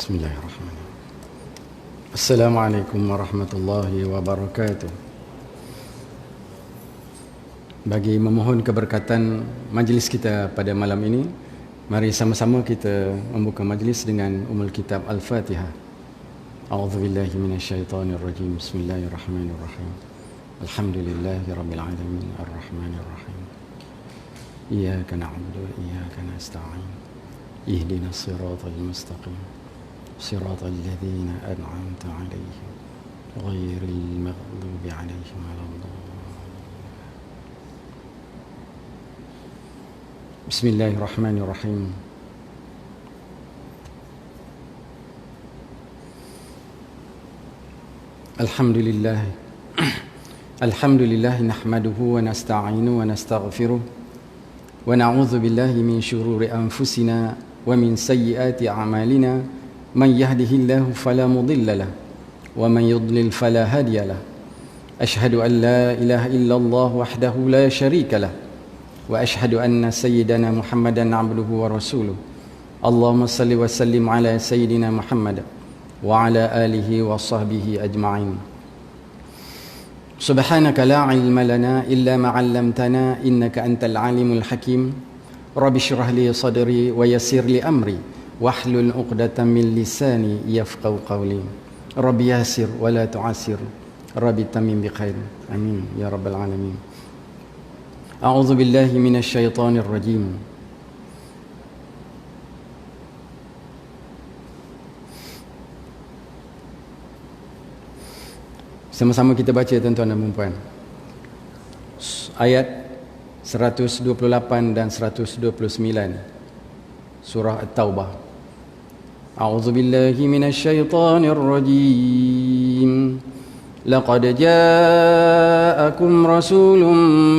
Bismillahirrahmanirrahim. Assalamualaikum warahmatullahi wabarakatuh. Bagi memohon keberkatan majlis kita pada malam ini, mari sama-sama kita membuka majlis dengan Ummul Kitab Al-Fatihah. A'udzubillahi minasyaitonirrajim. Bismillahirrahmanirrahim. Alhamdulillahirabbil alamin arrahmanirrahim. Iyyaka na'budu wa iyyaka nasta'in. Ihdinas siratal mustaqim. صراط الذين أنعمت عليهم غير المغضوب عليهم ولا الضالين. بسم الله الرحمن الرحيم. الحمد لله نحمده ونستعينه ونستغفره ونعوذ بالله من شرور أنفسنا ومن سيئات أعمالنا. من يهده الله فلا مضل له ومن يضلل فلا هادي له. أشهد أن لا إله إلا الله وحده لا شريك له وأشهد أن سيدنا محمدا عبده ورسوله. اللهم صل وسلم على سيدنا محمد وعلى آله وصحبه أجمعين. سبحانك لا علم لنا إلا ما علمتنا إنك أنت العليم الحكيم. رب اشرح لي صدري ويسر لي أمري wahlul 'uqdatam min lisani yafqahu qawli. Rabbi yassir wa la tu'assir. Rabbi tamim bi khair. Amin ya rabbal alamin. A'udzu billahi minasy syaithanir rajim. Sama-sama kita baca tuan-tuan dan puan-puan. Ayat 128 dan 129 surah At-Taubah. أعوذ بالله من الشيطان الرجيم. لقد جاءكم رسول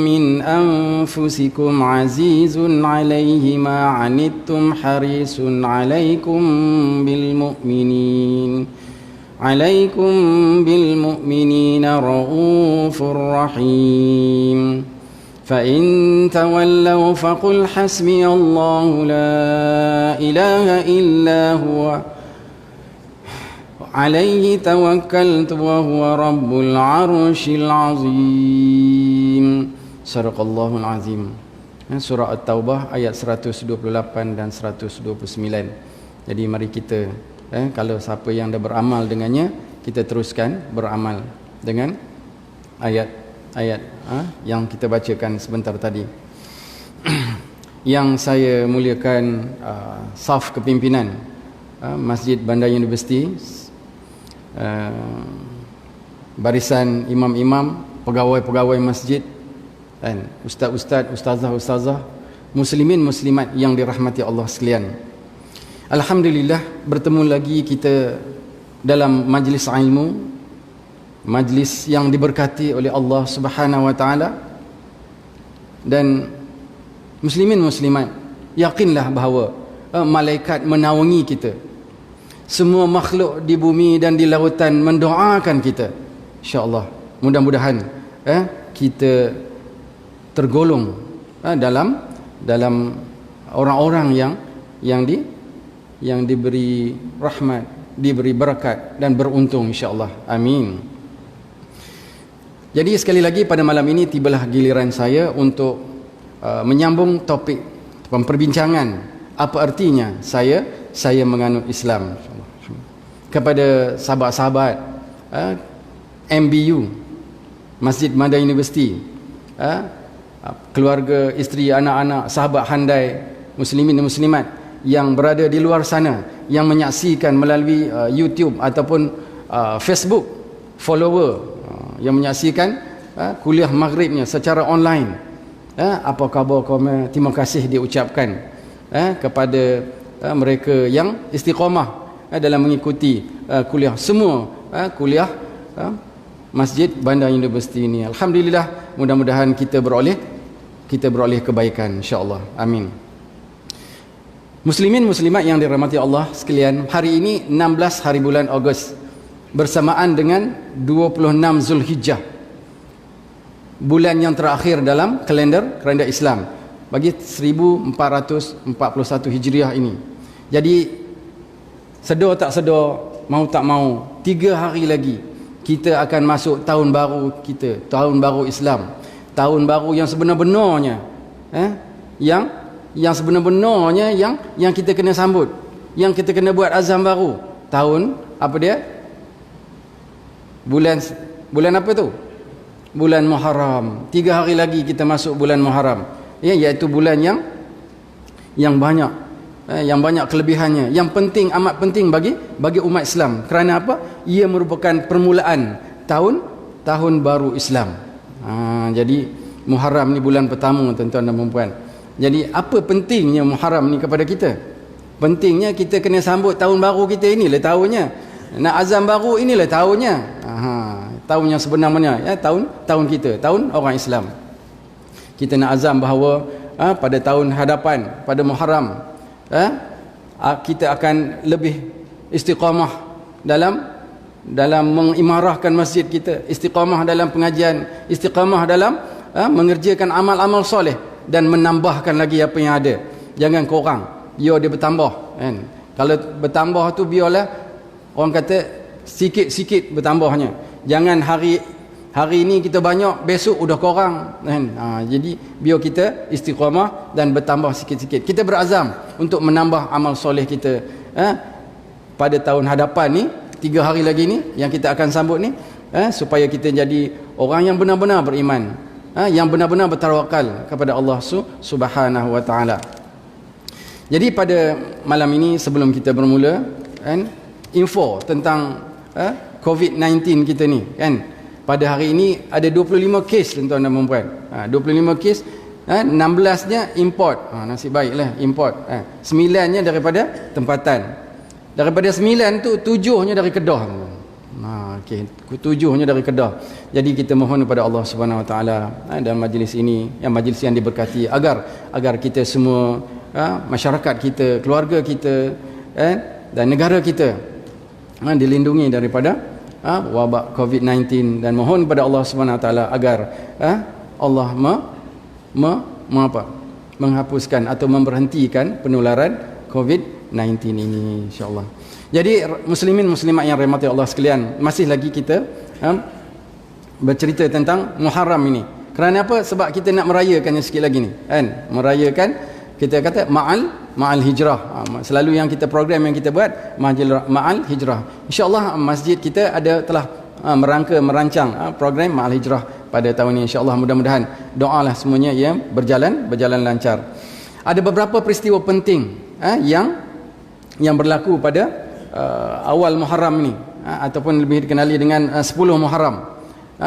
من أنفسكم عزيز عليه ما عنتم حريص عليكم بالمؤمنين رؤوف رحيم. فإن تولوا فقل حسبي الله لا إله إلا هو عليه توكلت وهو رب العرش العظيم. صدق الله العظيم. Surah At-Taubah ayat 128 dan 129. Jadi mari kita kalau siapa yang dah beramal dengannya, kita teruskan beramal dengan ayat yang kita bacakan sebentar tadi. Yang saya muliakan saf kepimpinan Masjid Bandar Universiti, barisan imam-imam, pegawai-pegawai masjid, dan ustaz-ustaz, ustazah-ustazah, muslimin muslimat yang dirahmati Allah sekalian. Alhamdulillah, bertemu lagi kita dalam majlis ilmu, majlis yang diberkati oleh Allah Subhanahu wa taala. Dan muslimin muslimat, yakinlah bahawa malaikat menaungi kita. Semua makhluk di bumi dan di lautan mendoakan kita. Insya-Allah, mudah-mudahan kita tergolong dalam orang-orang yang diberi rahmat, diberi berkat dan beruntung insya-Allah. Amin. Jadi sekali lagi pada malam ini tibalah giliran saya untuk menyambung topik perbincangan apa artinya saya menganut Islam. Kepada sahabat-sahabat MBU, Masjid Bandar Universiti, keluarga, isteri, anak-anak, sahabat handai, muslimin dan muslimat yang berada di luar sana, yang menyaksikan melalui YouTube ataupun Facebook, follower yang menyaksikan kuliah maghribnya secara online. Apa khabar kaum? Terima kasih diucapkan kepada mereka yang istiqamah dalam mengikuti kuliah semua kuliah Masjid Bandar Universiti ini. Alhamdulillah, mudah-mudahan kita beroleh kebaikan insya-Allah. Amin. Muslimin muslimat yang dirahmati Allah sekalian, hari ini 16 hari bulan Ogos bersamaan dengan 26 Zulhijjah, bulan yang terakhir dalam kalender Islam bagi 1441 Hijriah ini. Jadi sedar tak sedar, mau tak mau, 3 hari lagi kita akan masuk tahun baru kita, tahun baru Islam, tahun baru yang sebenar-benarnya, yang sebenar-benarnya yang kita kena sambut, yang kita kena buat azam baru. Tahun apa dia? Bulan apa tu? Bulan Muharram. 3 hari lagi kita masuk bulan Muharram, iaitu bulan yang banyak, yang banyak kelebihannya, yang penting, amat penting bagi umat Islam. Kerana apa? Ia merupakan permulaan tahun baru Islam. Jadi Muharram ni bulan pertama, tuan-tuan dan puan-puan. Jadi apa pentingnya Muharram ni kepada kita? Pentingnya kita kena sambut tahun baru kita, inilah tahunnya. Nak azam baru, inilah tahunnya. Tahun yang sebenarnya, tahun kita, tahun orang Islam. Kita nak azam bahawa pada tahun hadapan, pada Muharram, kita akan lebih istiqamah dalam mengimarahkan masjid kita, istiqamah dalam pengajian, istiqamah dalam mengerjakan amal-amal soleh, dan menambahkan lagi apa yang ada. Jangan kurang, biar dia bertambah, kan? Kalau bertambah tu biarlah, orang kata sikit-sikit bertambahnya. Jangan hari ini kita banyak, besok udah kurang, kan? Jadi biar kita istiqamah dan bertambah sikit-sikit. Kita berazam untuk menambah amal soleh kita pada tahun hadapan ni, 3 hari lagi ni yang kita akan sambut ni, supaya kita jadi orang yang benar-benar beriman, yang benar-benar bertawakal kepada Allah Subhanahu wa taala. Jadi pada malam ini, sebelum kita bermula, info tentang COVID-19 kita ni, kan? Pada hari ini ada 25 kes, tuan-tuan dan puan-puan. 25 kes, 16-nya import. Nasib baiklah import. 9-nya daripada tempatan. Daripada 9 tu 7-nya dari Kedah. Okey, 7-nya dari Kedah. Jadi kita mohon kepada Allah Subhanahu Wa Taala dalam majlis ini, yang majlis yang diberkati, agar kita semua, masyarakat kita, keluarga kita, dan negara kita dilindungi daripada wabak COVID-19, dan mohon kepada Allah Subhanahu Wa Taala agar Allah menghapuskan atau memberhentikan penularan COVID-19 ini, insya-Allah. Jadi muslimin muslimat yang rahmati Allah sekalian, masih lagi kita bercerita tentang Muharram ini. Kerana apa? Sebab kita nak merayakannya sikit lagi ni, kan? Merayakan, kita kata ma'al hijrah. Selalu yang kita program yang kita buat ma'al hijrah. Insya-Allah masjid kita telah merancang program ma'al hijrah pada tahun ini, insya-Allah. Mudah-mudahan doalah semuanya yang berjalan lancar. Ada beberapa peristiwa penting yang berlaku pada awal Muharram ni, ataupun lebih dikenali dengan 10 Muharram,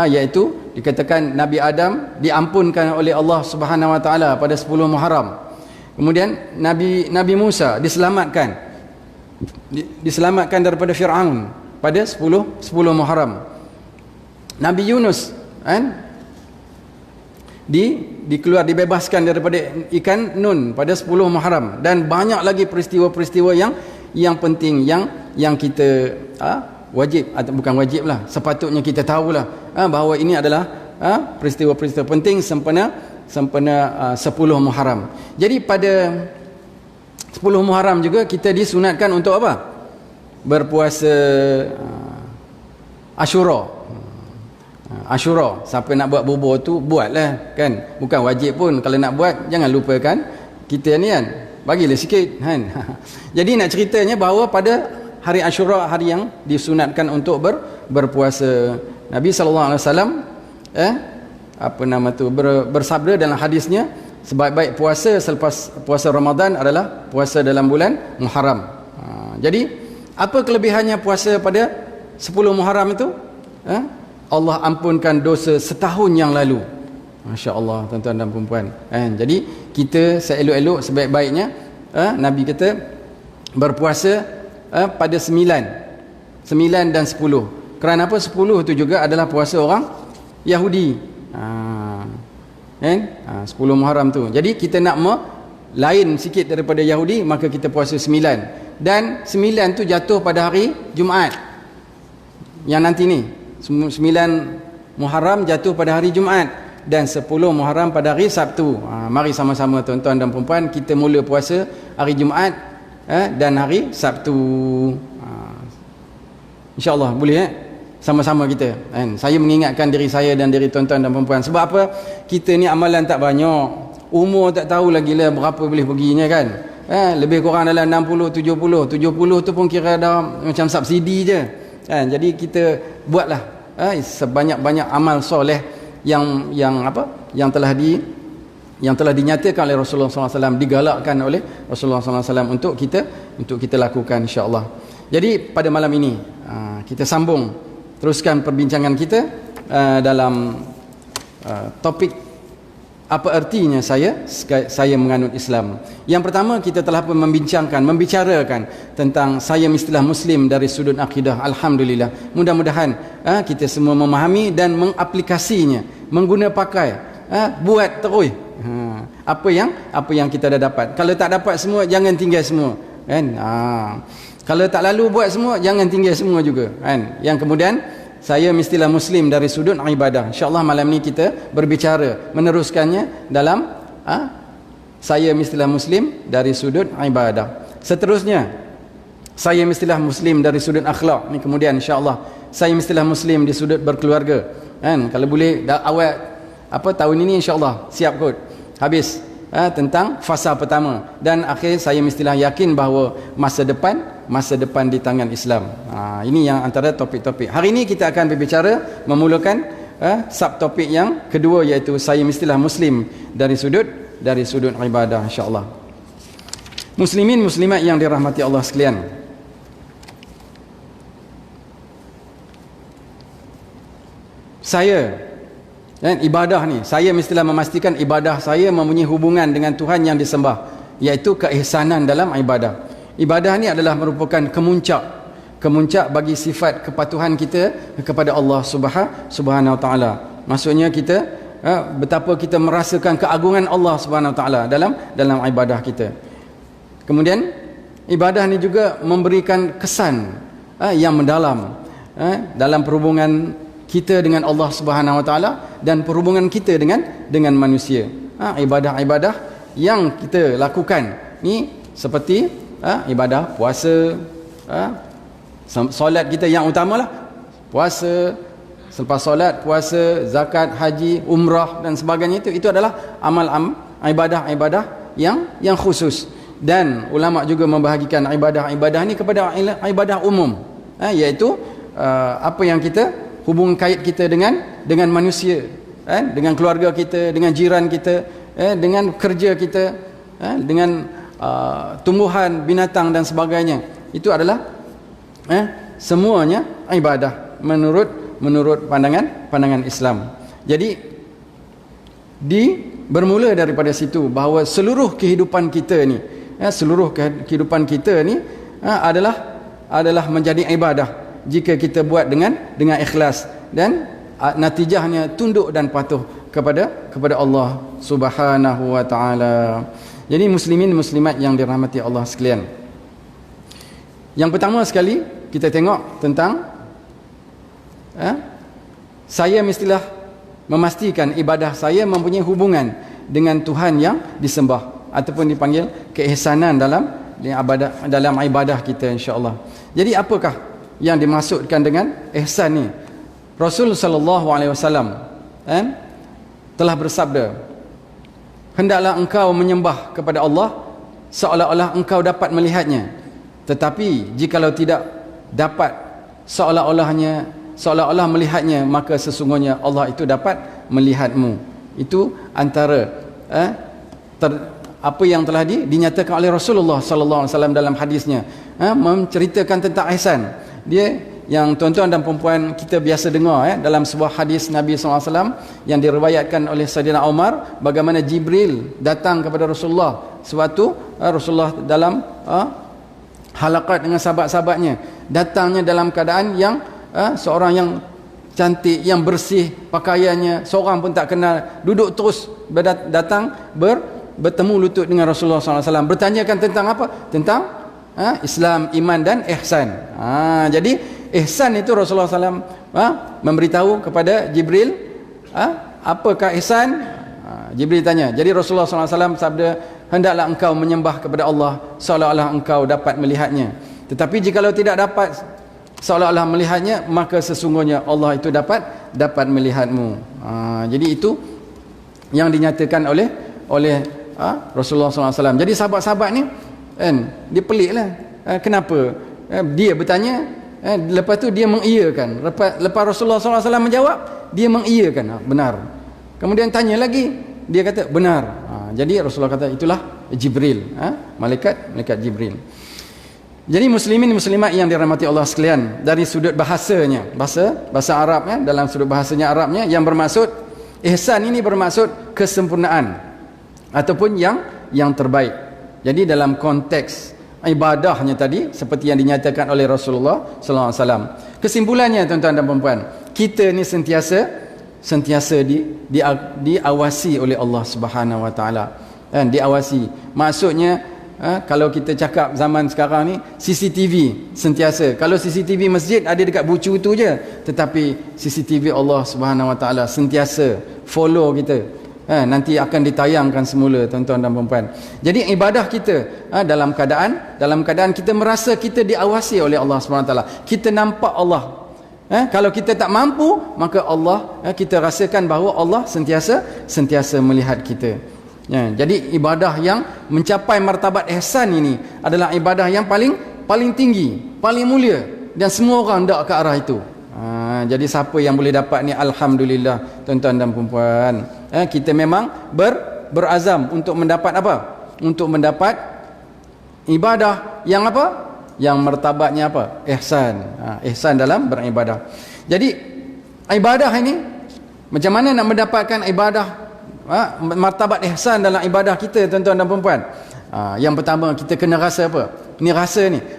iaitu dikatakan Nabi Adam diampunkan oleh Allah Subhanahu Wa Taala pada 10 Muharram. Kemudian Nabi Musa diselamatkan daripada Firaun pada 10 Muharram. Nabi Yunus dibebaskan daripada ikan Nun pada 10 Muharram, dan banyak lagi peristiwa-peristiwa yang penting yang kita wajib, atau bukan wajib lah, sepatutnya kita tahulah bahawa ini adalah peristiwa-peristiwa penting sempena 10 Muharram. Jadi pada 10 Muharram juga kita disunatkan untuk apa? Berpuasa Ashura. Siapa nak buat bubur tu buatlah, kan? Bukan wajib pun, kalau nak buat jangan lupakan kita ni, kan? Bagilah sikit, kan? Jadi nak ceritanya bahawa pada hari Ashura, hari yang disunatkan untuk berpuasa, Nabi sallallahu alaihi wasallam bersabda dalam hadisnya, sebaik-baik puasa selepas puasa Ramadan adalah puasa dalam bulan Muharram. Jadi apa kelebihannya puasa pada 10 Muharram itu? Allah ampunkan dosa setahun yang lalu. Masya-Allah, tuan-tuan dan puan-puan. Jadi kita seelok-elok, sebaik-baiknya, Nabi kata berpuasa pada 9 dan 10. Kerana apa? 10 itu juga adalah puasa orang Yahudi. 10 Muharram tu. Jadi kita nak lain sikit daripada Yahudi, maka kita puasa 9. Dan 9 tu jatuh pada hari Jumaat. Yang nanti ni 9 Muharram jatuh pada hari Jumaat, dan 10 Muharram pada hari Sabtu. Mari sama-sama tuan-tuan dan puan-puan kita mula puasa hari Jumaat, dan hari Sabtu. InsyaAllah boleh sama-sama kita kan. Saya mengingatkan diri saya dan diri tuan-tuan dan perempuan. Sebab apa? Kita ni amalan tak banyak, umur tak tahu lagi lah berapa boleh perginya kan. Lebih kurang dalam 60, 70 tu pun kira dah macam subsidi je kan. Jadi kita buatlah sebanyak-banyak amal soleh yang telah dinyatakan oleh Rasulullah SAW, digalakkan oleh Rasulullah SAW untuk kita lakukan, insya-Allah. Jadi pada malam ini kita sambung teruskan perbincangan kita dalam topik apa artinya saya menganut Islam. Yang pertama, kita telah pun membicarakan tentang saya mestilah Muslim dari sudut akidah. Alhamdulillah, mudah-mudahan kita semua memahami dan mengaplikasinya, mengguna pakai, buat terus apa yang kita dah dapat. Kalau tak dapat semua, jangan tinggal semua kan. Kalau tak lalu buat semua, jangan tinggal semua juga kan. Yang kemudian, saya mestilah Muslim dari sudut ibadah. InsyaAllah malam ni kita berbicara, meneruskannya dalam saya mestilah Muslim dari sudut ibadah. Seterusnya, saya mestilah Muslim dari sudut akhlak. Ni kemudian insyaAllah saya mestilah Muslim di sudut berkeluarga kan. Kalau boleh awal tahun ini insyaAllah siap kot habis tentang fasa pertama. Dan akhir, saya mestilah yakin bahawa masa depan di tangan Islam. Ini yang antara topik-topik. Hari ini kita akan berbicara memulakan subtopik yang kedua, iaitu saya mestilah Muslim dari sudut ibadah, insya-Allah. Muslimin muslimat yang dirahmati Allah sekalian, ibadah ni, saya mestilah memastikan ibadah saya mempunyai hubungan dengan Tuhan yang disembah, iaitu keihsanan dalam ibadah. Ibadah ni adalah merupakan kemuncak bagi sifat kepatuhan kita kepada Allah Subhanahu Wa Taala. Maksudnya kita betapa kita merasakan keagungan Allah Subhanahu Wa Taala dalam ibadah kita. Kemudian ibadah ni juga memberikan kesan yang mendalam dalam perhubungan kita dengan Allah Subhanahu Wa Taala dan perhubungan kita dengan manusia. Ibadah-ibadah yang kita lakukan ni seperti ibadah puasa, solat kita yang utamalah puasa, selepas solat puasa, zakat, haji, umrah dan sebagainya, itu adalah amal ibadah yang khusus. Dan ulama juga membahagikan ibadah ni kepada ibadah umum, iaitu apa yang kita hubungan kait kita dengan manusia, dengan keluarga kita, dengan jiran kita, dengan kerja kita, dengan tumbuhan, binatang dan sebagainya. Itu adalah semuanya ibadah menurut pandangan Islam. Jadi bermula daripada situ bahawa seluruh kehidupan kita ni adalah menjadi ibadah jika kita buat dengan ikhlas dan natijahnya tunduk dan patuh kepada Allah Subhanahu Wa Taala. Jadi muslimin muslimat yang dirahmati Allah sekalian, yang pertama sekali kita tengok tentang saya mestilah memastikan ibadah saya mempunyai hubungan dengan Tuhan yang disembah, ataupun dipanggil keihsanan dalam ibadah kita, insya-Allah. Jadi apakah yang dimaksudkan dengan ihsan ni? Rasul sallallahu alaihi wasallam telah bersabda, hendaklah engkau menyembah kepada Allah seolah-olah engkau dapat melihatnya, tetapi jikalau tidak dapat seolah-olah melihatnya, maka sesungguhnya Allah itu dapat melihatmu. Itu antara apa yang telah dinyatakan oleh Rasulullah sallallahu alaihi wasallam dalam hadisnya, menceritakan tentang ihsan. Dia yang tuan-tuan dan perempuan kita biasa dengar dalam sebuah hadis Nabi SAW yang diriwayatkan oleh Sayyidina Umar, bagaimana Jibril datang kepada Rasulullah sewaktu Rasulullah dalam halaqat dengan sahabat-sahabatnya. Datangnya dalam keadaan yang seorang yang cantik, yang bersih pakaiannya, seorang pun tak kenal, duduk terus datang bertemu lutut dengan Rasulullah SAW, bertanyakan tentang apa? Tentang Islam, iman dan ihsan. Jadi ihsan itu Rasulullah SAW memberitahu kepada Jibril, apakah ihsan? Jibril tanya. Jadi Rasulullah SAW sabda, hendaklah engkau menyembah kepada Allah seolah-olah engkau dapat melihatnya. Tetapi jikalau tidak dapat seolah-olah melihatnya, maka sesungguhnya Allah itu dapat melihatmu. Jadi itu yang dinyatakan oleh Rasulullah SAW. Jadi sahabat-sahabat ni dia peliklah. Kenapa? Dia bertanya, lepas tu dia mengiyakan. Lepas Rasulullah SAW menjawab, dia mengiyakan, benar. Kemudian tanya lagi, dia kata benar. Jadi Rasulullah kata itulah Jibril, malaikat Jibril. Jadi muslimin muslimat yang dirahmati Allah sekalian, dari sudut bahasanya, bahasa Arab dalam sudut bahasanya Arabnya, yang bermaksud ihsan ini bermaksud kesempurnaan ataupun yang terbaik. Jadi dalam konteks ibadahnya tadi seperti yang dinyatakan oleh Rasulullah sallallahu alaihi wasallam. Kesimpulannya tuan-tuan dan puan-puan, kita ni sentiasa diawasi oleh Allah Subhanahu wa taala. Diawasi. Maksudnya kalau kita cakap zaman sekarang ni CCTV sentiasa. Kalau CCTV masjid ada dekat bucu tu je, tetapi CCTV Allah Subhanahu wa taala sentiasa follow kita. Nanti akan ditayangkan semula tuan-tuan dan puan-puan. Jadi ibadah kita dalam keadaan kita merasa kita diawasi oleh Allah Subhanahu wa taala. Kita nampak Allah. Kalau kita tak mampu, maka Allah kita rasakan bahawa Allah sentiasa melihat kita. Jadi ibadah yang mencapai martabat ihsan ini adalah ibadah yang paling tinggi, paling mulia, dan semua orang hendak ke arah itu. Jadi siapa yang boleh dapat ni, alhamdulillah tuan-tuan dan puan-puan. Kita memang berazam untuk mendapat apa? Untuk mendapat ibadah yang apa? Yang martabatnya apa? Ihsan. Ihsan dalam beribadah. Jadi ibadah ini, macam mana nak mendapatkan ibadah, martabat ihsan dalam ibadah kita tuan-tuan dan puan-puan? Yang pertama, kita kena rasa apa?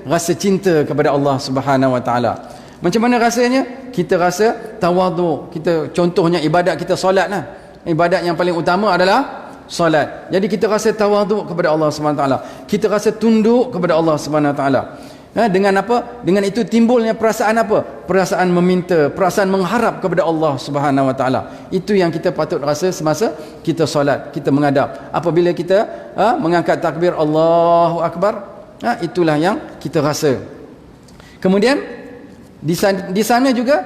Rasa cinta kepada Allah Subhanahu wa taala. Macam mana rasanya? Kita rasa tawaduk. Contohnya ibadat kita solat lah. Ibadat yang paling utama adalah solat. Jadi kita rasa tawaduk kepada Allah Subhanahu wa taala. Kita rasa tunduk kepada Allah Subhanahu wa taala. Dengan apa? Dengan itu timbulnya perasaan apa? Perasaan meminta, perasaan mengharap kepada Allah Subhanahu wa taala. Itu yang kita patut rasa semasa kita solat, kita menghadap. Apabila kita mengangkat takbir Allahu akbar, itulah yang kita rasa. Kemudian di sana juga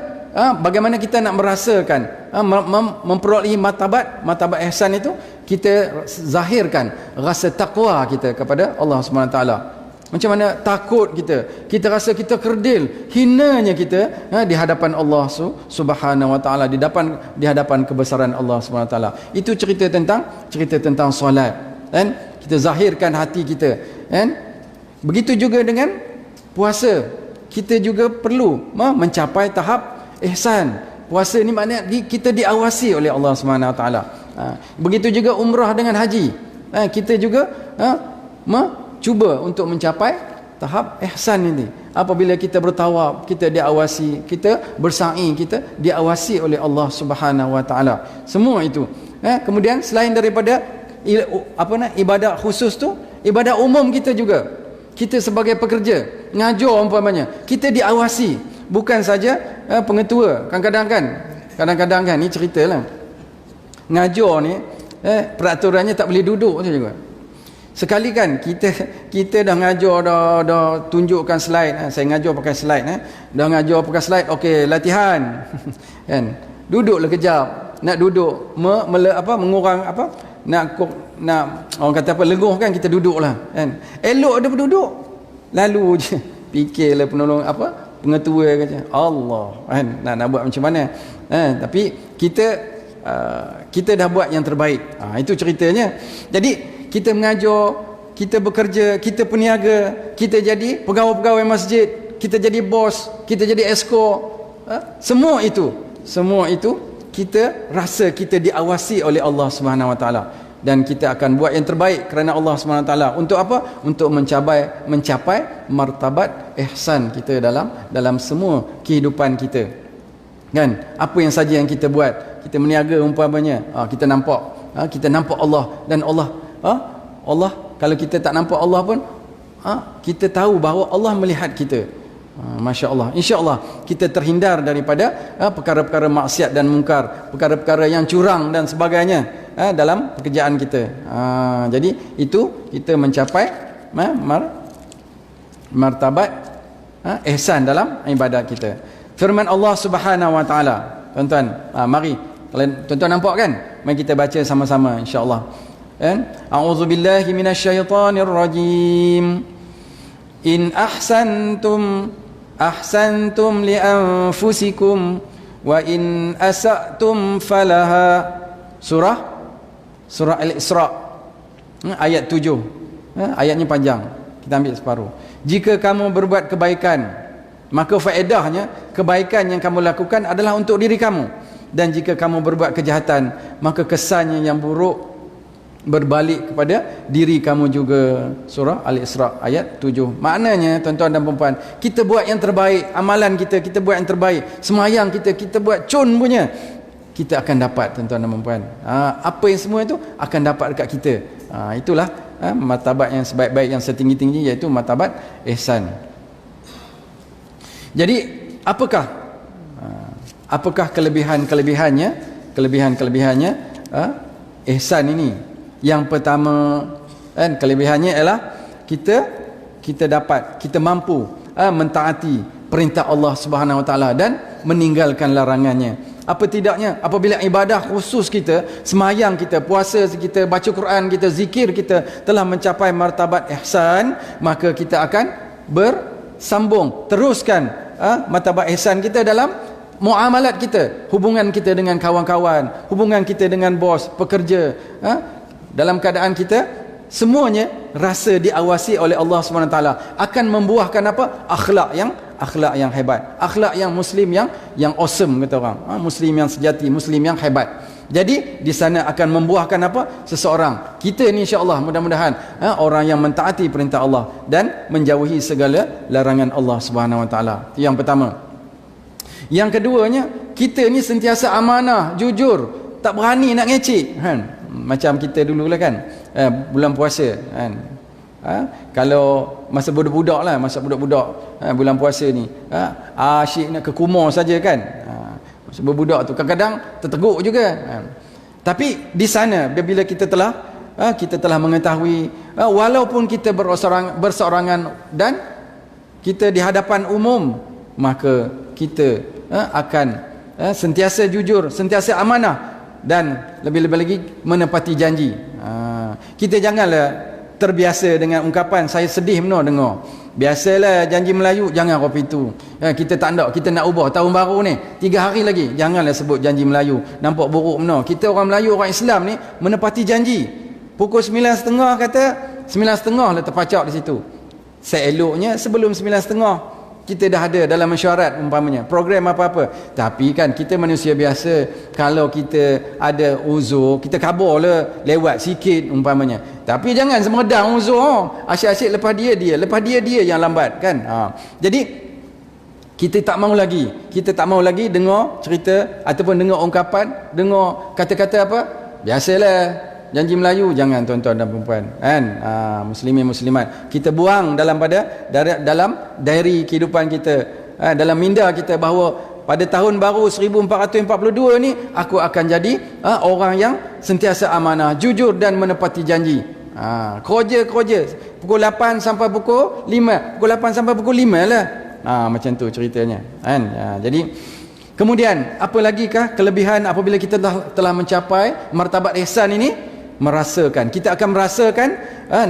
bagaimana kita nak merasakan memperolehi martabat ihsan itu, kita zahirkan rasa takwa kita kepada Allah Subhanahu wa taala. Macam mana takut kita rasa kita kerdil, hinanya kita di hadapan Allah Subhanahu wa taala, di hadapan kebesaran Allah Subhanahu wa taala. Itu cerita tentang solat, kan? Kita zahirkan hati kita, kan? Begitu juga dengan puasa. Kita juga perlu mencapai tahap ihsan. Puasa ni maknanya kita diawasi oleh Allah Subhanahu wa taala. Begitu juga umrah dengan haji. Kita juga cuba untuk mencapai tahap ihsan ini. Apabila kita bertawaf, kita diawasi, kita bersa'i, kita diawasi oleh Allah Subhanahu wa taala. Semua itu. Kemudian selain daripada ibadah khusus tu, ibadah umum kita juga. Kita sebagai pekerja, ngajar umpamanya, kita diawasi. Bukan saja pengetua. Kadang-kadang kan, ni ceritalah. Ngajar ni peraturannya tak boleh duduk tu juga. Sekali kan kita dah ngajar, dah tunjukkan slide. Saya ngajar pakai slide. Dah ngajar pakai slide, okey, latihan. Kan? Duduklah kejap. Nak duduk mengurang nak orang kata apa, lenguhkan, kita duduklah, kan? Elok ada berduduk, lalu je fikirlah penolong pengetua kata Allah, kan, nak buat macam mana, tapi kita dah buat yang terbaik. Itu ceritanya. Jadi kita mengajar, kita bekerja, kita peniaga, kita jadi pegawai-pegawai masjid, kita jadi bos, kita jadi esko, semua itu kita rasa kita diawasi oleh Allah Subhanahu wa taala, dan kita akan buat yang terbaik kerana Allah Subhanahu wa taala. Untuk apa? Untuk mencapai martabat ihsan kita dalam semua kehidupan kita. Kan? Apa yang saja yang kita buat, kita meniaga umpamanya, kita nampak Allah, dan Allah kalau kita tak nampak Allah pun kita tahu bahawa Allah melihat kita. Masya Allah, insya Allah kita terhindar daripada perkara-perkara maksiat dan mungkar, perkara-perkara yang curang dan sebagainya. dalam pekerjaan kita. Jadi itu kita mencapai martabat ihsan dalam ibadat kita. Firman Allah Subhanahu wa taala, tuan-tuan, mari tuan-tuan nampak kan? Mari kita baca sama-sama insya-Allah. A'udzubillahi minasyaitonir rajim. In ahsantum li anfusikum wa in asa'tum falaha. Surah Al-Isra ayat 7. Ayatnya panjang, kita ambil separuh. Jika kamu berbuat kebaikan, maka faedahnya kebaikan yang kamu lakukan adalah untuk diri kamu, dan jika kamu berbuat kejahatan, maka kesannya yang buruk berbalik kepada diri kamu juga. Surah Al-Isra ayat 7. Maknanya tuan-tuan dan puan-puan, kita buat yang terbaik, amalan kita buat yang terbaik, semayang kita buat cun punya, kita akan dapat tuan-tuan dan puan-puan. Apa yang semua itu akan dapat dekat kita. Itulah martabat yang sebaik-baik, yang setinggi-tinggi, iaitu martabat ihsan. Jadi apakah kelebihan-kelebihannya ihsan ini? Yang pertama kelebihannya ialah kita mampu mentaati perintah Allah Subhanahu wa taala dan meninggalkan larangannya. Apa tidaknya apabila ibadah khusus kita, semayang kita, puasa kita, baca Quran kita, zikir kita telah mencapai martabat ihsan, maka kita akan bersambung, teruskan martabat ihsan kita dalam muamalat kita, hubungan kita dengan kawan-kawan, hubungan kita dengan bos, pekerja, dalam keadaan kita semuanya rasa diawasi oleh Allah SWT, akan membuahkan apa? Akhlak yang hebat, akhlak yang muslim yang awesome, kata orang, muslim yang sejati, muslim yang hebat. Jadi di sana akan membuahkan apa? Seseorang, kita ni insya-Allah, mudah-mudahan orang yang mentaati perintah Allah dan menjauhi segala larangan Allah Subhanahu Wa Taala. Itu yang pertama. Yang keduanya, kita ni sentiasa amanah, jujur, tak berani nak ngecek, macam kita dulu lah kan, bulan puasa kan, kalau masa budak-budak bulan puasa ni, asyik nak ke kumur saja kan, masa budak tu kadang-kadang terteguk juga, tapi di sana bila kita telah mengetahui, walaupun kita berseorangan dan kita di hadapan umum, maka kita akan sentiasa jujur, sentiasa amanah, dan lebih-lebih lagi menepati janji. Kita janganlah terbiasa dengan ungkapan saya sedih benar dengar. Biasalah janji Melayu, jangan kopi tu. Kita tak nak, kita nak ubah tahun baru ni 3 hari lagi, janganlah sebut janji Melayu. Nampak buruk benar. Kita orang Melayu, orang Islam ni menepati janji. Pukul 9.30 kata, 9.30 lah terpacak di situ. Seeloknya sebelum 9.30 kita dah ada dalam mesyuarat umpamanya, program apa-apa. Tapi kan kita manusia biasa, kalau kita ada uzur, kita kabarlah lewat sikit umpamanya. Tapi jangan semedang uzur, asyik-asyik lepas dia yang lambat kan. Jadi kita tak mahu lagi dengar cerita ataupun dengar ungkapan, dengar kata-kata apa, biasalah janji Melayu. Jangan tuan-tuan dan puan-puan kan, muslimin muslimat, kita buang dalam diary kehidupan kita, dalam minda kita, bahawa pada tahun baru 1442 ni aku akan jadi orang yang sentiasa amanah, jujur dan menepati janji. Kerja pukul 8 sampai pukul 5, pukul 8 sampai pukul 5 lah, macam tu ceritanya kan. Jadi kemudian apa lagi kah kelebihan apabila kita telah mencapai martabat ihsan ini? Kita akan merasakan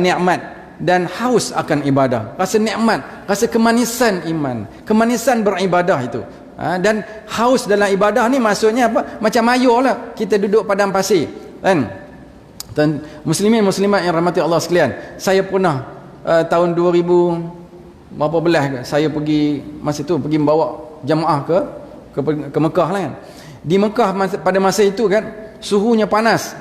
nikmat dan haus akan ibadah, rasa nikmat, rasa kemanisan iman, kemanisan beribadah itu. Dan haus dalam ibadah ni maksudnya apa? Macam mayur lah kita duduk padang pasir kan. Dan muslimin muslimat yang rahmati Allah sekalian, saya pernah tahun 2000 berapa belas saya pergi, masa tu pergi membawa jemaah ke Mekah lah kan. Di Mekah pada masa itu kan suhunya panas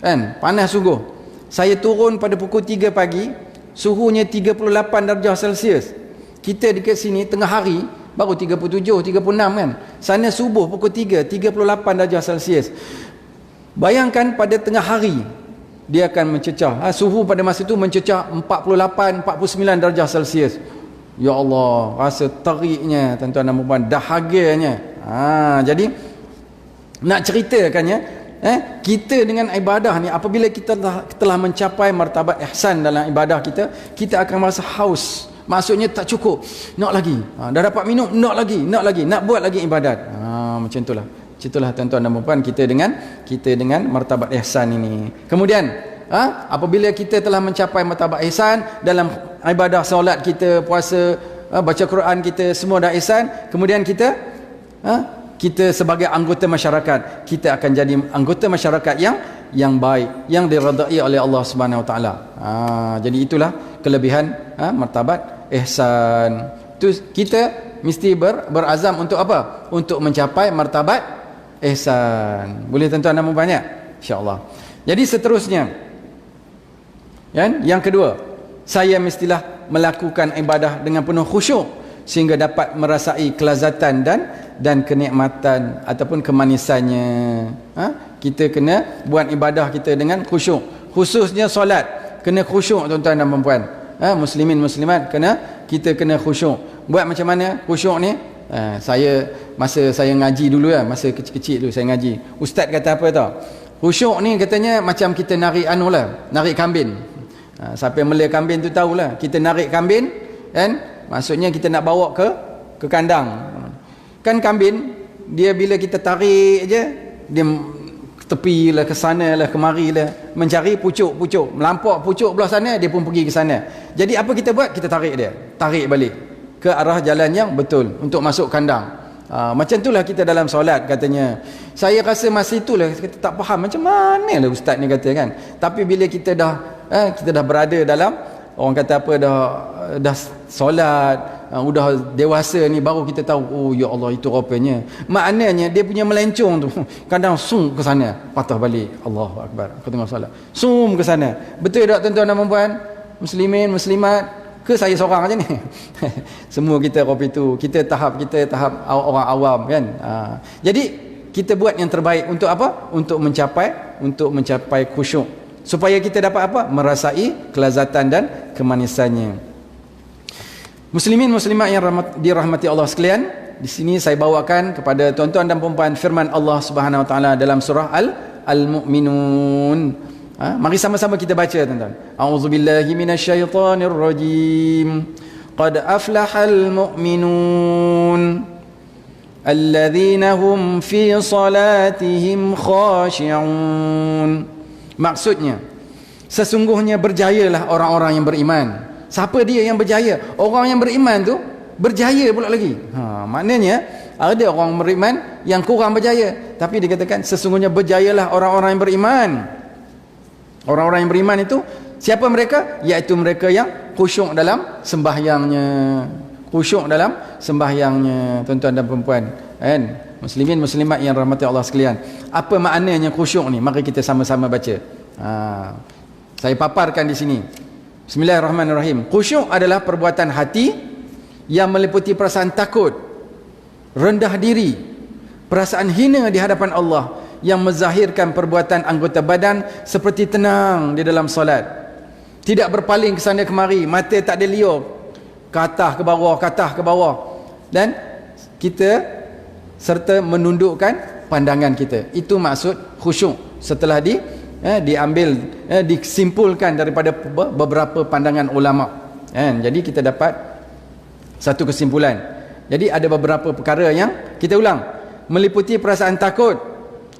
kan, panas sungguh. Saya turun pada pukul 3 pagi, suhunya 38 darjah Celsius. Kita dekat sini tengah hari baru 37, 36 kan. Sana subuh pukul 3, 38 darjah Celsius. Bayangkan pada tengah hari dia akan mencecah, suhu pada masa itu mencecah 48, 49 darjah Celsius. Ya Allah, rasa teriknya tuan-tuan dan puan-puan, dahaganya. Jadi nak ceritakannya, kita dengan ibadah ni, apabila kita telah mencapai martabat ihsan dalam ibadah kita, kita akan merasa haus. Maksudnya tak cukup, nak lagi. Dah dapat minum, nak lagi, nak buat lagi ibadat. Macam itulah. Itulah tuan-tuan dan puan, kita dengan martabat ihsan ini. Kemudian apabila kita telah mencapai martabat ihsan dalam ibadah, solat kita, puasa, baca Quran kita, semua dah ihsan, kemudian kita sebagai anggota masyarakat, kita akan jadi anggota masyarakat yang baik, yang diredai oleh Allah Subhanahu Wa Taala. Jadi itulah kelebihan martabat ihsan. Tu kita mesti berazam untuk apa? Untuk mencapai martabat ihsan. Boleh tuan-tuan dan puan banyak? Insya-Allah. Jadi seterusnya, yang kedua, saya mestilah melakukan ibadah dengan penuh khusyuk sehingga dapat merasai kelazatan dan kenikmatan ataupun kemanisannya. Kita kena buat ibadah kita dengan khusyuk, khususnya solat kena khusyuk tuan-tuan dan puan. Muslimin muslimat kita kena khusyuk. Buat macam mana khusyuk ni? Masa saya ngaji dulu masa kecil-kecil dulu saya ngaji, ustaz kata apa tau, khusyuk ni katanya macam kita narik narik kambing. Siapa yang melih kambing tu tahulah, kita narik kambing kan, maksudnya kita nak bawa ke kandang kan. Kambing dia bila kita tarik je, dia tepi lah, ke sana lah, kemari lah, mencari pucuk-pucuk, melampak pucuk belah sana, dia pun pergi ke sana. Jadi apa kita buat? Kita tarik balik ke arah jalan yang betul untuk masuk kandang. Macam itulah kita dalam solat katanya. Saya rasa masa itulah kita tak faham macam mana lah ustaz ni kata kan. Tapi bila kita dah berada dalam, orang kata apa, dah solat, udah dewasa ni, baru kita tahu, oh ya Allah, itu rupanya maknanya dia punya melencong tu kadang sum ke sana, patah balik, Allahu Akbar, aku tengok solat sum ke sana. Betul tak tuan-tuan dan puan, muslimin muslimat? Ke saya seorang aja ni? Semua kita itu, kita tahap orang awam kan. Jadi kita buat yang terbaik untuk apa? Untuk mencapai khusyuk, supaya kita dapat apa? Merasai kelazatan dan kemanisannya. Muslimin muslimat yang dirahmati Allah sekalian, di sini saya bawakan kepada tuan-tuan dan puan-puan firman Allah Subhanahu Wa Taala dalam surah Al-Mu'minun. Mari sama-sama kita baca tuan-tuan. A'udzubillahi minasyaitonirrajim. Qad aflahal mu'minun alladzina hum fi salatihim khashi'un. Maksudnya, sesungguhnya berjayalah orang-orang yang beriman. Siapa dia yang berjaya? Orang yang beriman tu berjaya pula lagi. Maknanya ada orang beriman yang kurang berjaya, tapi dikatakan sesungguhnya berjayalah orang-orang yang beriman. Orang-orang yang beriman itu siapa mereka? Iaitu mereka yang khusyuk dalam sembahyangnya. Khusyuk dalam sembahyangnya, tuan-tuan dan puan-puan, kan? Muslimin muslimat yang rahmati Allah sekalian. Apa maknanya khusyuk ni? Mari kita sama-sama baca. Saya paparkan di sini. Bismillahirrahmanirrahim. Khusyuk adalah perbuatan hati yang meliputi perasaan takut, rendah diri, perasaan hina di hadapan Allah, yang menzahirkan perbuatan anggota badan seperti tenang di dalam solat, tidak berpaling ke sana kemari, mata tak ada liur, ke atas ke bawah, dan kita serta menundukkan pandangan kita. Itu maksud khusyuk setelah disimpulkan daripada beberapa pandangan ulama. Jadi kita dapat satu kesimpulan. Jadi ada beberapa perkara yang kita ulang, meliputi perasaan takut,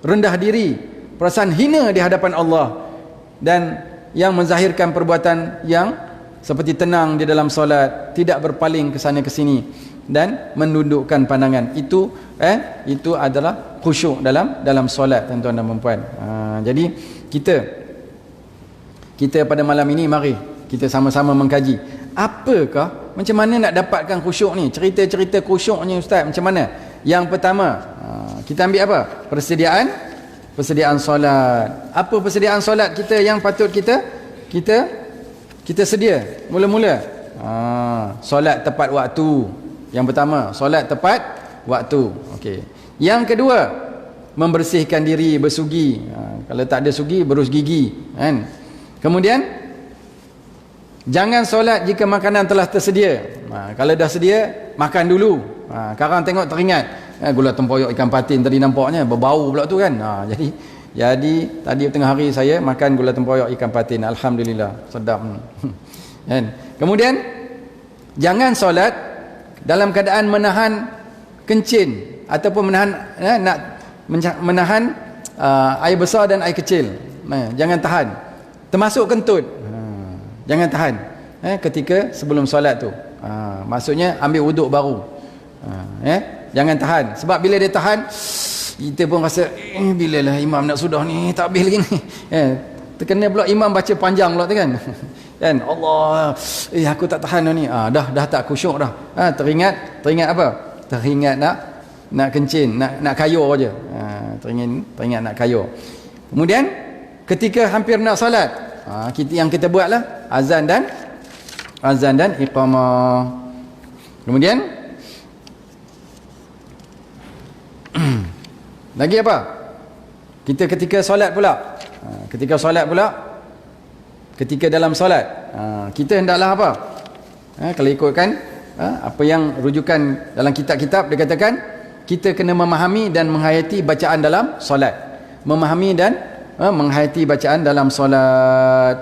rendah diri, perasaan hina di hadapan Allah, dan yang menzahirkan perbuatan yang seperti tenang di dalam solat, tidak berpaling ke sana ke sini, dan menundukkan pandangan. Itu adalah khusyuk dalam solat, tuan-tuan dan puan-puan. Jadi kita pada malam ini mari kita sama-sama mengkaji apakah, macam mana nak dapatkan khusyuk ni, cerita-cerita khusyuknya ustaz macam mana. Yang pertama, kita ambil apa? Persediaan solat. Apa persediaan solat kita yang patut kita sedia mula-mula? Solat tepat waktu. Yang pertama, solat tepat waktu. Okey. Yang kedua, membersihkan diri, bersugi. Kalau tak ada sugi, berus gigi, kan? Kemudian, jangan solat jika makanan telah tersedia. Kalau dah sedia, makan dulu. Sekarang tengok teringat, gula tempoyak ikan patin tadi nampaknya berbau pula tu kan. Jadi Jadi tadi tengah hari saya makan gula tempoyak ikan patin, alhamdulillah, sedap. Kan? Kemudian jangan solat dalam keadaan menahan kencing ataupun menahan air besar dan air kecil. Jangan tahan, termasuk kentut. Jangan tahan ketika sebelum solat tu. Maksudnya ambil wuduk baru. Jangan tahan, sebab bila dia tahan, kita pun rasa bilalah imam nak sudah ni, tak habis lagi ni. Terkena pula imam baca panjang pula tu kan. Kan Allah, aku tak tahan dah ni. Dah tak khusyuk dah. Teringat apa? Teringat nak kencing, nak kayur aja. Teringat nak kayur. Kemudian ketika hampir nak solat, yang kita buatlah azan dan iqamah. Kemudian lagi apa? Kita ketika solat pula. Ketika dalam solat, kita hendaklah apa? Kalau ikutkan apa yang rujukan dalam kitab-kitab, dia katakan kita kena memahami dan menghayati bacaan dalam solat. Memahami dan menghayati bacaan dalam solat.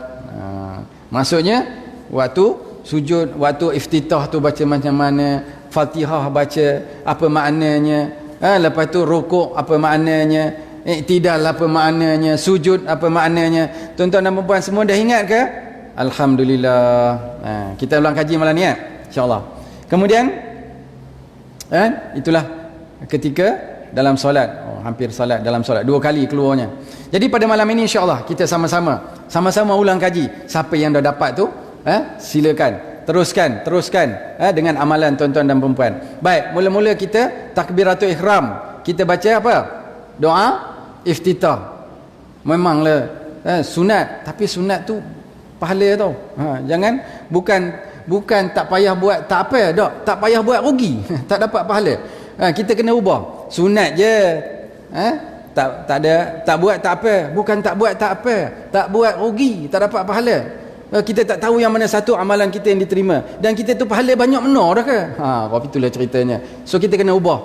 Maksudnya waktu sujud, waktu iftitah tu baca macam mana, Fatihah baca apa maknanya, lepas tu rukuk apa maknanya, i'tidal apa maknanya, sujud apa maknanya. Tuan-tuan dan puan semua dah ingat ke? Alhamdulillah. Kita ulang kaji malam ni insya-Allah. Kemudian itulah ketika dalam solat, hampir solat, dalam solat 2 kali keluarnya. Jadi pada malam ini insya-Allah kita sama-sama ulang kaji. Siapa yang dah dapat tu silakan teruskan dengan amalan tuan-tuan dan perempuan. Baik, mula-mula kita takbiratul ihram. Kita baca apa? Doa iftitah. Memanglah sunat, tapi sunat tu pahala tau. Jangan bukan tak payah buat, tak apa dak, tak payah buat rugi, tak dapat pahala. Kita kena ubah. Sunat je. Tak buat tak apa, bukan tak buat tak apa, tak buat rugi, tak dapat pahala. Kita tak tahu yang mana satu amalan kita yang diterima, dan kita tu pahala banyak menor dah ke? Itulah ceritanya. So kita kena ubah.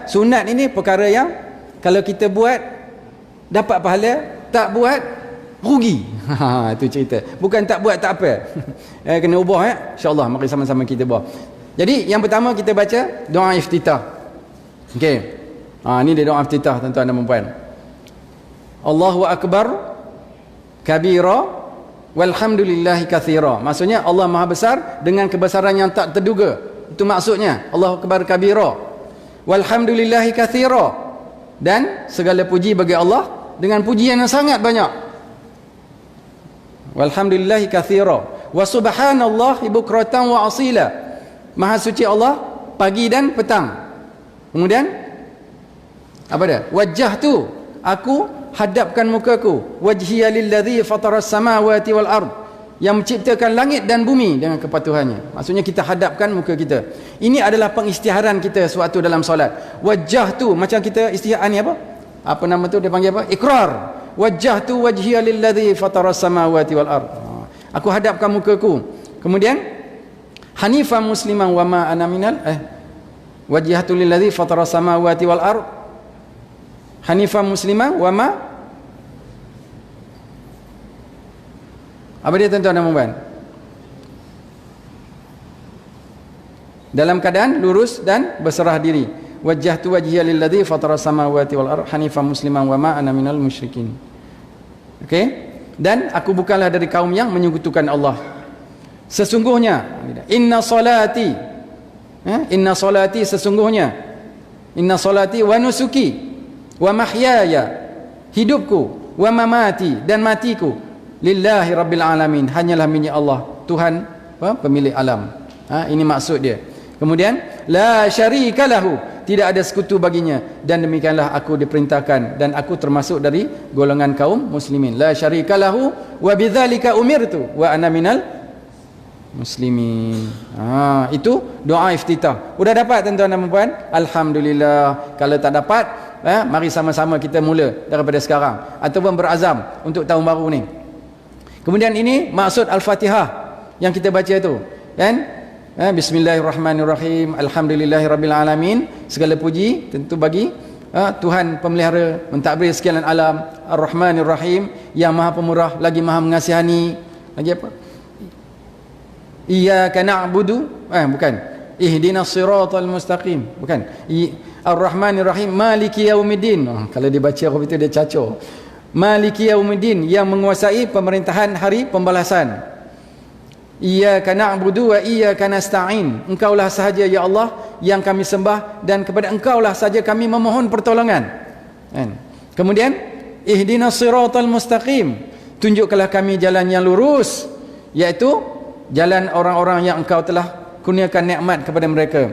Sunat ini perkara yang kalau kita buat dapat pahala, tak buat rugi. Itu cerita. Bukan tak buat tak apa. Kena ubah insya-Allah. Mari sama-sama kita ubah. Jadi yang pertama kita baca doa iftitah. Okey. Ini dia doa iftitah tuan-tuan dan puan. Allahu akbar kabira walhamdulillahi katsira. Maksudnya Allah Maha Besar dengan kebesaran yang tak terduga. Itu maksudnya. Allahu akbar kabira walhamdulillahi katsira. Dan segala puji bagi Allah dengan pujian yang sangat banyak. Walhamdulillahi katsira wa subhanallahi bukratan wa asila. Maha suci Allah pagi dan petang. Kemudian apa dia? Wajjahtu, aku hadapkan mukaku, wajhiya lilladzi fataras samawati wal ard, yang menciptakan langit dan bumi dengan kepatuhannya. Maksudnya kita hadapkan muka kita. Ini adalah pengisytiharan kita sewaktu dalam solat. Wajjahtu, macam kita isytihar ni apa? Apa nama tu dia panggil apa? Iqrar. Wajjahtu wajhiya lilladzi fataras samawati wal ard. Aku hadapkan mukaku. Kemudian hanifan musliman wa ma ana minal wajjahtu lilladzi fataras samawati wal ard. Hanifan musliman wa ma, apa dia tuan-tuan dan puan? Dalam keadaan lurus dan berserah diri. Wajjahtu wajhiya lilladzi fataras samawati wal ard hanifan musliman wa ma ana minal musyrikin. Okey? Dan aku bukanlah dari kaum yang menyekutukan Allah. Sesungguhnya inna salati sesungguhnya inna salati wa nusuki wa mahyaya, hidupku, wa mamati, dan matiku, lillahi rabbil alamin, hanyalah milik Allah, Tuhan pemilik alam. Ini maksud dia. Kemudian la syarika lahu, tidak ada sekutu baginya, dan demikianlah aku diperintahkan, dan aku termasuk dari golongan kaum muslimin. La syarika lahu wa bidzalika umirtu wa ana minal muslimin. Itu doa iftitah. Sudah dapat tuan-tuan dan puan? Alhamdulillah. Kalau tak dapat, mari sama-sama kita mula daripada sekarang, ataupun berazam untuk tahun baru ni. Kemudian ini maksud Al-Fatihah yang kita baca tu, kan? Bismillahirrahmanirrahim, alhamdulillahirabbil alamin. Segala puji tentu bagi Tuhan pemelihara, mentadbir sekalian alam, Ar-Rahmanir Rahim, yang maha pemurah lagi maha mengasihani. Lagi apa? Iyyaka na'budu, bukan, ihdinas siratal mustaqim, bukan, Ar-Rahmanir Rahim, Maliki Yaumiddin. Kalau dia baca apa itu dia cacau. Maliki Yaumiddin, yang menguasai pemerintahan hari pembalasan. Iyyaka na'budu wa iyyaka nasta'in, engkaulah sahaja ya Allah yang kami sembah, dan kepada engkaulah saja kami memohon pertolongan. Kemudian ihdinas siratal mustaqim, tunjukkanlah kami jalan yang lurus, iaitu jalan orang-orang yang engkau telah kurniakan nikmat kepada mereka.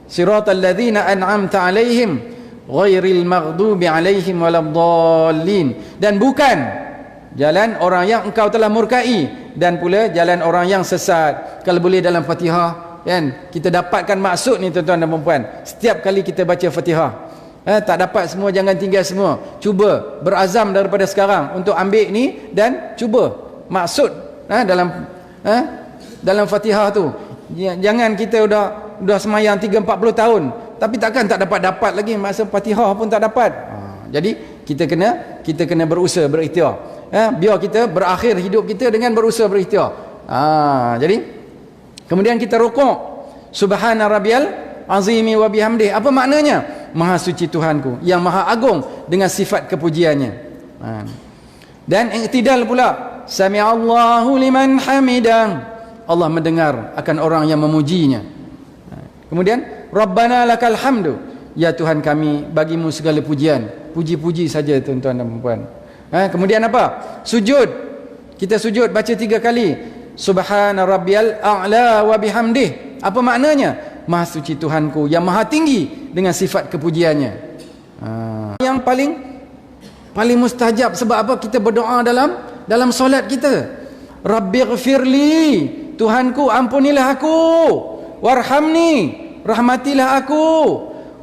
Siratal ladzina an'amta alaihim ghairil maghdubi alaihim waladdallin, dan bukan jalan orang yang engkau telah murkai, dan pula jalan orang yang sesat. Kalau boleh dalam Fatihah, kan, kita dapatkan maksud ni tuan-tuan dan puan-puan. Setiap kali kita baca Fatihah, tak dapat semua, jangan tinggal semua. Cuba berazam daripada sekarang untuk ambil ni dan cuba maksud dalam Fatihah tu. Jangan kita dah semayang 3-40 tahun tapi takkan tak dapat lagi maksud Fatihah pun tak dapat. Jadi kita kena berusaha, berikhtiar. Biar kita berakhir hidup kita dengan berusaha, berikhtiar. Jadi kemudian kita rukuk, subhana rabbiyal azimi wa bihamdih. Apa maknanya? Maha suci Tuhanku yang maha agung dengan sifat kepujiannya. Dan i'tidal pula, sami'allahu liman hamidah, Allah mendengar akan orang yang memujinya. Kemudian rabbana lakal hamdu, ya Tuhan kami, bagimu segala pujian. Puji-puji saja tuan-tuan dan puan-puan. Kemudian apa? Sujud. Kita sujud baca 3 kali. Subhana rabbiyal a'la wa bihamdih. Apa maknanya? Maha suci Tuhanku yang maha tinggi dengan sifat kepujiannya. Yang paling mustajab. Sebab apa? Kita berdoa dalam solat kita. Rabbighfirli, Tuhanku ampunilah aku. Warhamni, rahmatilah aku.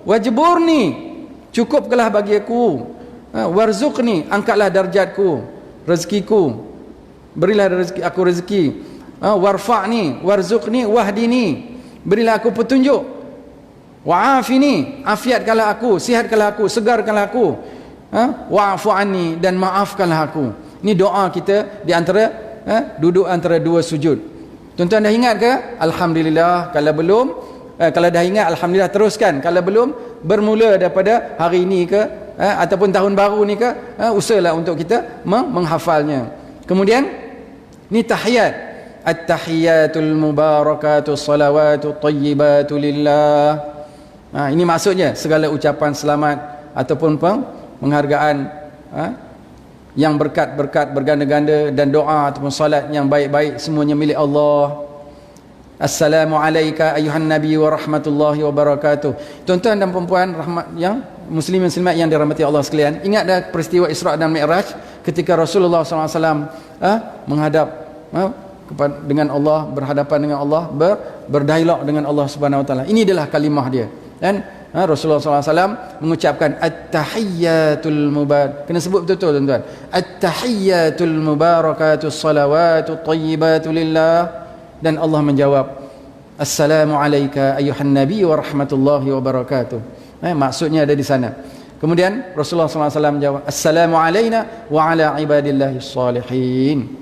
Wajburni, cukupkanlah bagi aku. Warzuqni, angkatlah darjatku, rezekiku, berilah rezeki aku rezeki. Warfa'ni, warzuqni, wahdini, berilah aku petunjuk. Wa'afini, afiatkanlah aku, sihatkanlah aku, segarkanlah aku. Wa'fu anni, dan maafkanlah aku. Ini doa kita di antara duduk antara 2 sujud. Tuan-tuan dah ingat ke? Alhamdulillah. Kalau belum, kalau dah ingat, alhamdulillah, teruskan. Kalau belum, bermula daripada hari ini ke ataupun tahun baru ni ke, usahalah untuk kita menghafalnya. Kemudian ni tahiyat, at-tahiyatul mubarakatus salawatut tayyibatu lillah. Ini maksudnya segala ucapan selamat ataupun penghargaan yang berkat-berkat berganda-ganda, dan doa ataupun salat yang baik-baik semuanya milik Allah. Assalamualaikum ayuhan nabi wa rahmatullahi wa barakatuh. Tuan-tuan dan puan-puan yang muslimin muslimat yang dirahmati Allah sekalian, ingat dah peristiwa Isra dan Mi'raj ketika Rasulullah SAW menghadap dengan Allah, berhadapan dengan Allah, berdialog dengan Allah Subhanahu Wa Taala. Ini adalah kalimah dia. Dan Rasulullah SAW mengucapkan at-tahiyyatul mubarak. Kena sebut betul-betul tuan-tuan. At-tahiyyatul mubarakatus salawatut tayyibatu lillah. Dan Allah menjawab, Assalamualaikum ayuhan nabi wa rahmatullahi wa barakatuh. Maksudnya ada di sana. Kemudian Rasulullah SAW menjawab, Assalamualaikum wa ala ibadillahis salihin.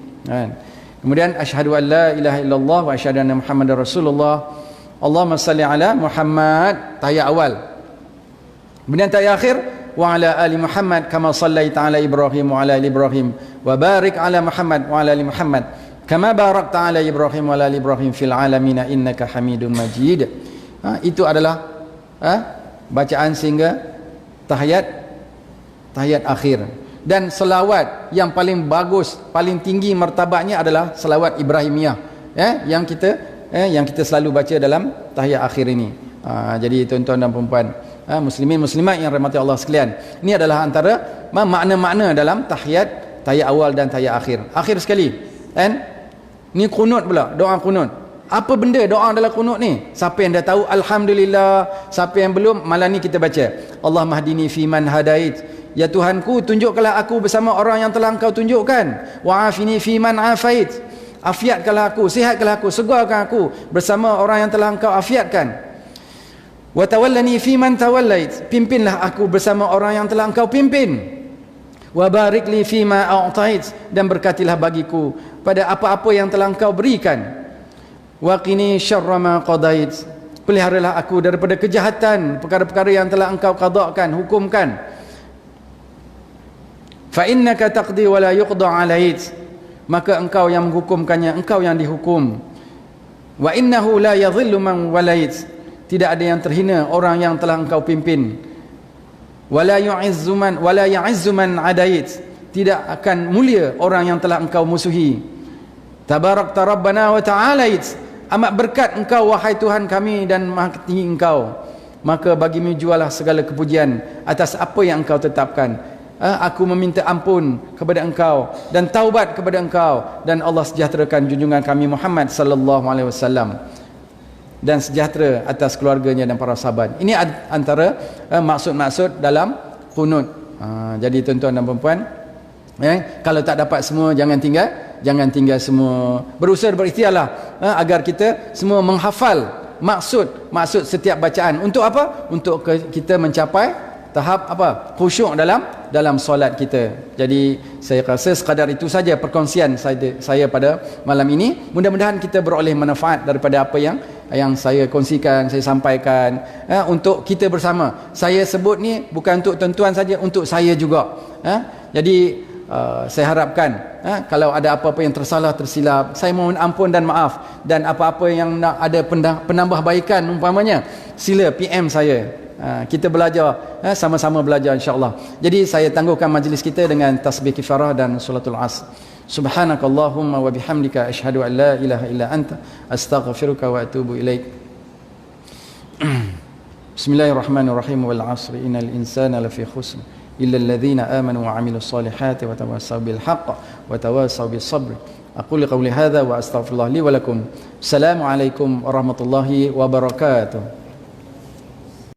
Kemudian asyhadu an la ilaha illallah wa asyhadu anna Muhammadar Rasulullah. Allahumma salli ala Muhammad, tahiyat awal. Kemudian tahiyat akhir, wa ala ali Muhammad kama sallaita ala Ibrahim wa ala ali Ibrahim wa barik ala Muhammad wa ala ali Muhammad kama barakta ala Ibrahim wa ala ali Ibrahim fil alamin innaka Hamidum Majid. Itu adalah bacaan sehingga tahiyat akhir. Dan selawat yang paling bagus, paling tinggi martabatnya adalah selawat Ibrahimiyah, yang kita selalu baca dalam tahiyat akhir ini. Jadi tuan-tuan dan puan-puan, muslimin muslimat yang rahmati Allah sekalian, ini adalah antara makna-makna dalam tahiyat awal dan tahiyat akhir. Akhir sekali, ni qunut pula, doa qunut. Apa benda doa dalam qunut ni? Siapa yang dah tahu, alhamdulillah. Siapa yang belum, malam ni kita baca, Allah mahdini fi man hadait, ya Tuhanku, tunjukkanlah aku bersama orang yang telah Engkau tunjukkan. Wa'afini fi man afait, afiatkanlah aku, sihatkanlah aku, segarkan aku bersama orang yang telah Engkau afiatkan. Wa tawallani fi man tawallait, pimpinlah aku bersama orang yang telah engkau pimpin. Wa barik li fi ma a'tait, dan berkatilah bagiku pada apa-apa yang telah engkau berikan. Wa qini syarra ma qadait, peliharalah aku daripada kejahatan perkara-perkara yang telah engkau qadakan, hukumkan. Fa innaka taqdi wa la yuqda alait, maka engkau yang menghukumkannya, engkau yang dihukum. Wa innahu la yadhillu man walait, tidak ada yang terhina orang yang telah engkau pimpin. Wala yu'izzu man adait, tidak akan mulia orang yang telah engkau musuhi. Tabarakta rabbana wa ta'alait, amat berkat engkau wahai Tuhan kami dan maha tinggi engkau, maka bagimu jualah segala kepujian atas apa yang engkau tetapkan. Aku meminta ampun kepada engkau dan taubat kepada engkau, dan Allah sejahterakan junjungan kami Muhammad sallallahu alaihi wasallam, dan sejahtera atas keluarganya dan para sahabat. Ini antara maksud-maksud dalam qunut. Jadi tuan-tuan dan puan-puan, kalau tak dapat semua, jangan tinggal semua. Berusaha berikhtiarlah agar kita semua menghafal maksud setiap bacaan. Untuk apa? Untuk kita mencapai tahap apa? Khusyuk dalam solat kita. Jadi saya rasa sekadar itu saja perkongsian saya pada malam ini. Mudah-mudahan kita beroleh manfaat daripada apa yang saya kongsikan, saya sampaikan, untuk kita bersama. Saya sebut ni bukan untuk tuan-tuan saja, untuk saya juga. Jadi saya harapkan kalau ada apa-apa yang tersalah, tersilap, saya mohon ampun dan maaf. Dan apa-apa yang nak ada penambahbaikan umpamanya, sila PM saya. Kita belajar, sama-sama belajar insya-Allah. Jadi saya tangguhkan majlis kita dengan tasbih kifarah dan solatul asr. Subhanakallahumma wa bihamdika asyhadu an la ilaha illa anta astaghfiruka wa atubu ilaik. Bismillahirrahmanirrahim. Wal 'asri innal insana lafi khusr illa alladhina amanu wa 'amilus solihati wa tawassaw bil haqq wa tawassaw bis sabr. Aqulu qawli hadza wa astaghfirullah li wa lakum. Assalamualaikum warahmatullahi wabarakatuh.